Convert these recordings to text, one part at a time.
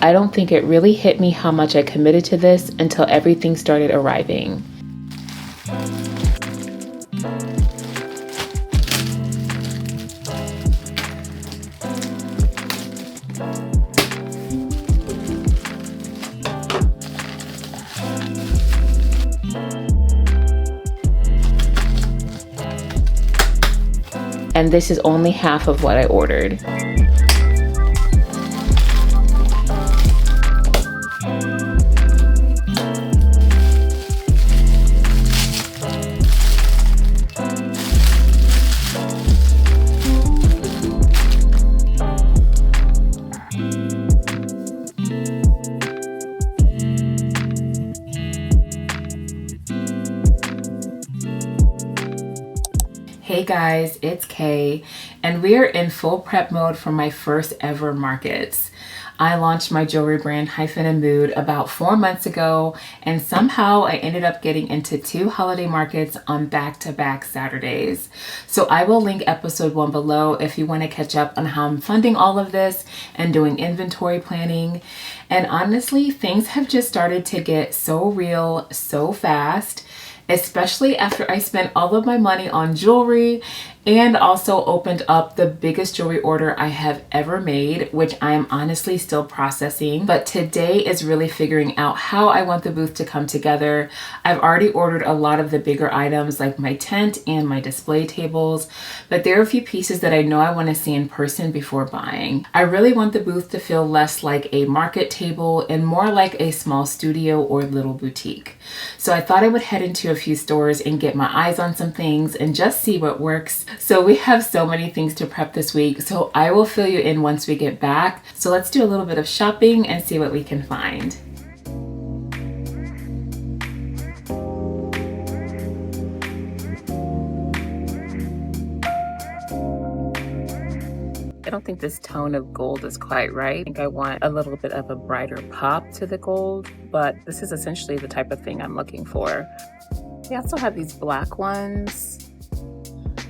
I don't think it really hit me how much I committed to this until everything started arriving. And this is only half of what I ordered. Hey guys, it's Kay, and we are in full prep mode for my first ever markets. I launched my jewelry brand Hyphen Mood about 4 months ago, and somehow I ended up getting into 2 holiday markets on back-to-back Saturdays. So I will link episode 1 below if you want to catch up on how I'm funding all of this and doing inventory planning. And honestly, things have just started to get so real so fast, especially after I spent all of my money on jewelry and also opened up the biggest jewelry order I have ever made, which I am honestly still processing. But today is really figuring out how I want the booth to come together. I've already ordered a lot of the bigger items like my tent and my display tables, but there are a few pieces that I know I want to see in person before buying. I really want the booth to feel less like a market table and more like a small studio or little boutique. So I thought I would head into a few stores and get my eyes on some things and just see what works. So we have so many things to prep this week, so I will fill you in once we get back. So let's do a little bit of shopping and see what we can find. I don't think this tone of gold is quite right. I think I want a little bit of a brighter pop to the gold, but this is essentially the type of thing I'm looking for. We also have these black ones,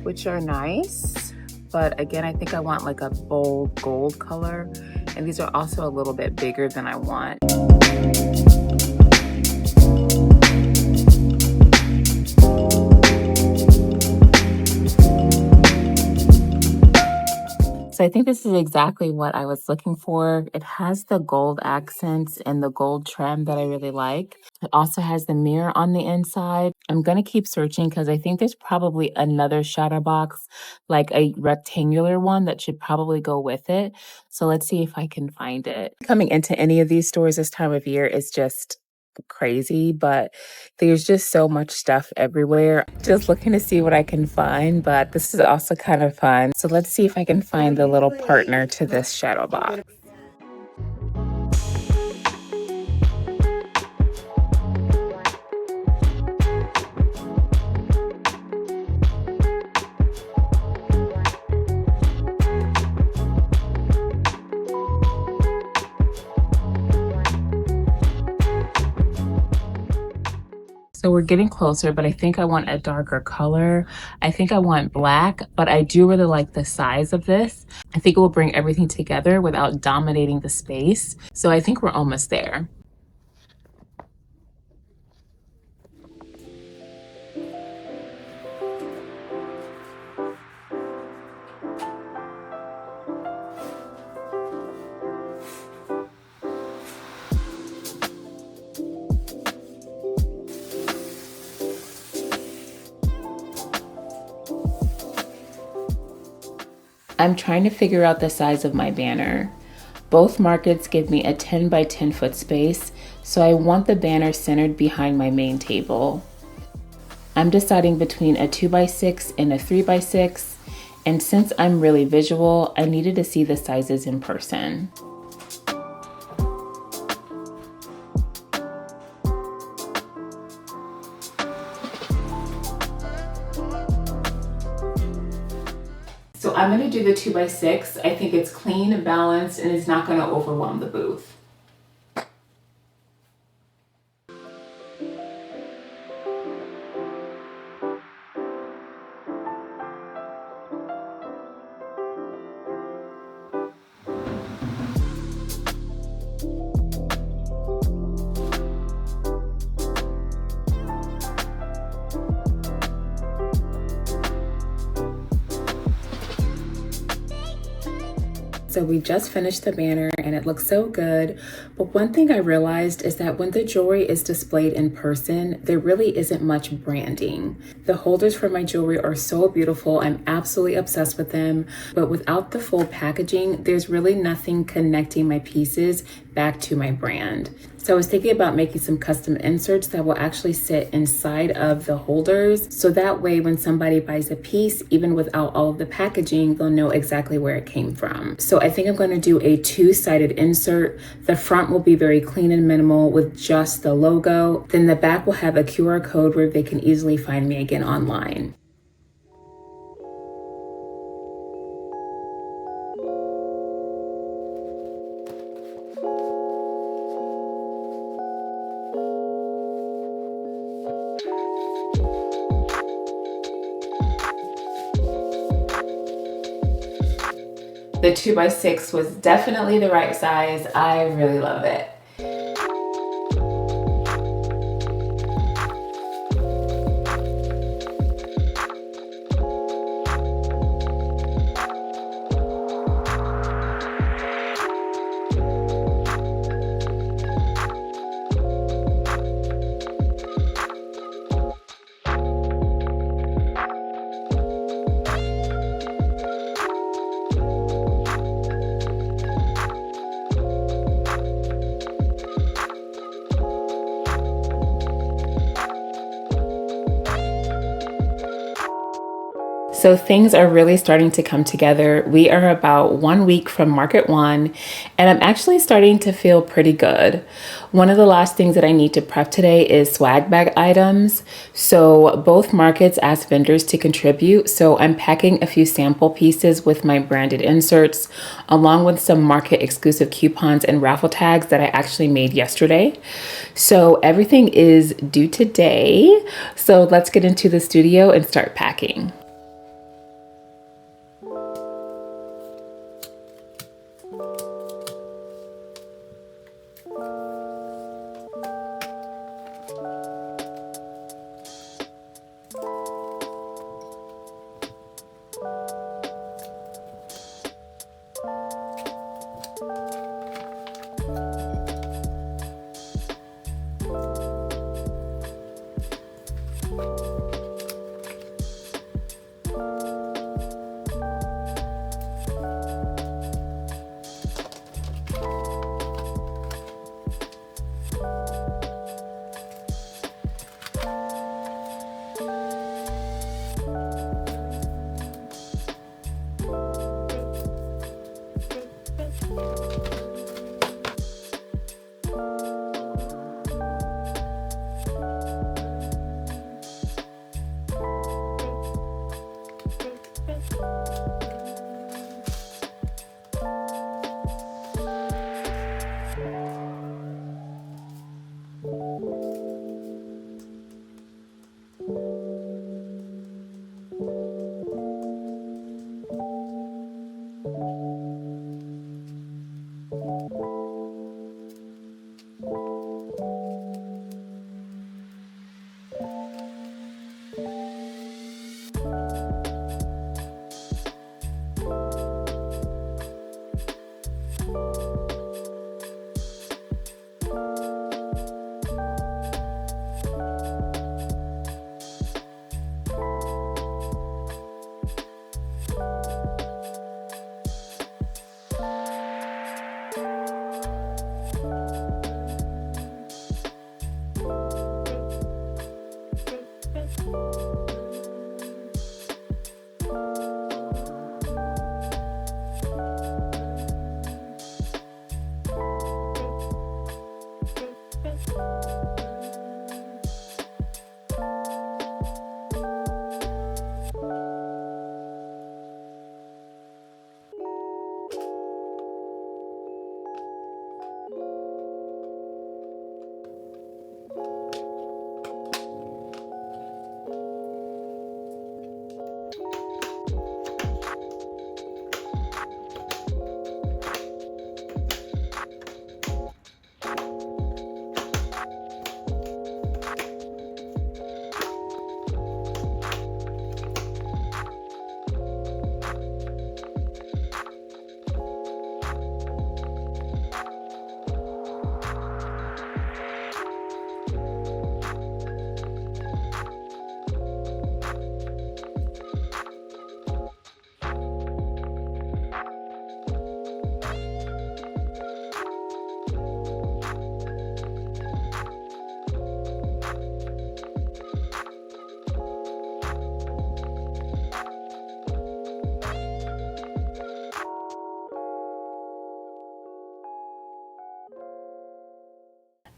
which are nice, but again, I think I want like a bold gold color, and these are also a little bit bigger than I want. So I think this is exactly what I was looking for. It has the gold accents and the gold trim that I really like. It also has the mirror on the inside. I'm going to keep searching because I think there's probably another shadow box, like a rectangular one that should probably go with it. So let's see if I can find it. Coming into any of these stores this time of year is just crazy, but there's just so much stuff everywhere. Just looking to see what I can find, but this is also kind of fun. So let's see if I can find the little partner to this shadow box. So we're getting closer, but I think I want a darker color. I think I want black, but I do really like the size of this. I think it will bring everything together without dominating the space. So I think we're almost there. I'm trying to figure out the size of my banner. Both markets give me a 10 by 10 foot space, so I want the banner centered behind my main table. I'm deciding between a 2 by 6 and a 3 by 6, and since I'm really visual, I needed to see the sizes in person. So I'm going to do the 2 by 6. I think it's clean and balanced and it's not going to overwhelm the booth. So we just finished the banner and it looks so good. But one thing I realized is that when the jewelry is displayed in person, there really isn't much branding. The holders for my jewelry are so beautiful. I'm absolutely obsessed with them. But without the full packaging, there's really nothing connecting my pieces back to my brand. So I was thinking about making some custom inserts that will actually sit inside of the holders. So that way, when somebody buys a piece, even without all of the packaging, they'll know exactly where it came from. So I think I'm going to do a two-sided insert. The front will be very clean and minimal with just the logo. Then the back will have a QR code where they can easily find me again online. The 2x6 was definitely the right size. I really love it. So things are really starting to come together. We are about 1 week from Market 1, and I'm actually starting to feel pretty good. One of the last things that I need to prep today is swag bag items. So both markets asked vendors to contribute. So I'm packing a few sample pieces with my branded inserts, along with some market exclusive coupons and raffle tags that I actually made yesterday. So everything is due today. So let's get into the studio and start packing.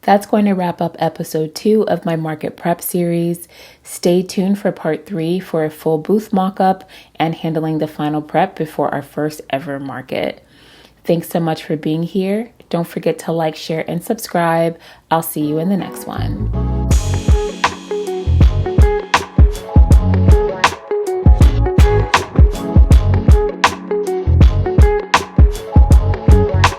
That's going to wrap up episode 2 of my market prep series. Stay tuned for part 3 for a full booth mock-up and handling the final prep before our first ever market. Thanks so much for being here. Don't forget to like, share, and subscribe. I'll see you in the next one.